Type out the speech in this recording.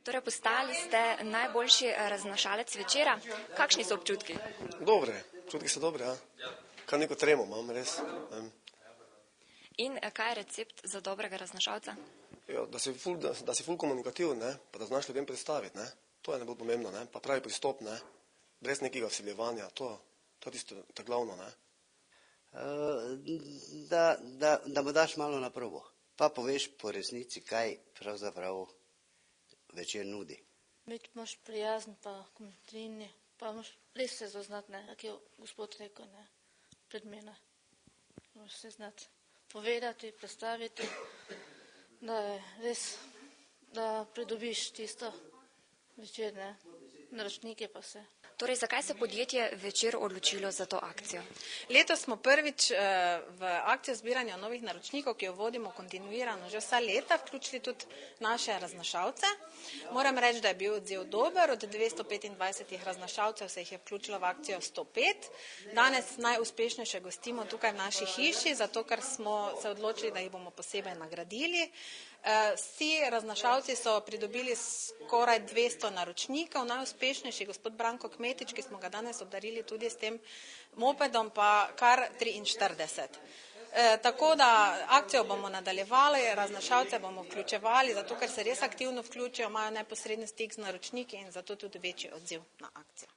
Torej, postali ste najboljši raznašalec večera. Kakšni so občutki? Dobre, občutki so dobre, ja. Kar neko tremo imam, res. In kaj je recept za dobrega raznašalca? Ja, da si ful komunikativen, ne, pa da znaš ljudem predstaviti, ne. To je najbolj pomembno, ne, pa pravi pristop, ne. Brez nekega vsiljevanja, to je tisto glavno, ne. Da mu daš malo na probo, pa poveš po resnici, kaj pravzaprav večer nudi. Biti moš prijazen, pa komentrini, pa moš res se zaznati, ne, kak je gospod rekel, ne, pred mene. Moš se znati povedati, predstaviti, da je res, da pridobiš tisto večer, ne, naročnike pa vse. Torej, zakaj se podjetje Večer odločilo za to akcijo? Letos smo prvič v akcijo zbiranja novih naročnikov, ki jo vodimo kontinuirano že vsa leta, vključili tudi naše raznašalce. Moram reči, da je bil odziv dober, od 225 raznašalcev se jih je vključilo v akcijo 105. Danes najuspešnejše gostimo tukaj v naši hiši, zato ker smo se odločili, da jih bomo posebej nagradili. Vsi raznašalci so pridobili skoraj 200 naročnikov, najuspešnejši gospod Branko Kmetič, ki smo ga danes obdarili tudi s tem mopedom, pa kar 43. Tako da akcijo bomo nadaljevali, raznašalce bomo vključevali, zato ker se res aktivno vključijo, imajo neposredni stik z naročniki in zato tudi večji odziv na akcijo.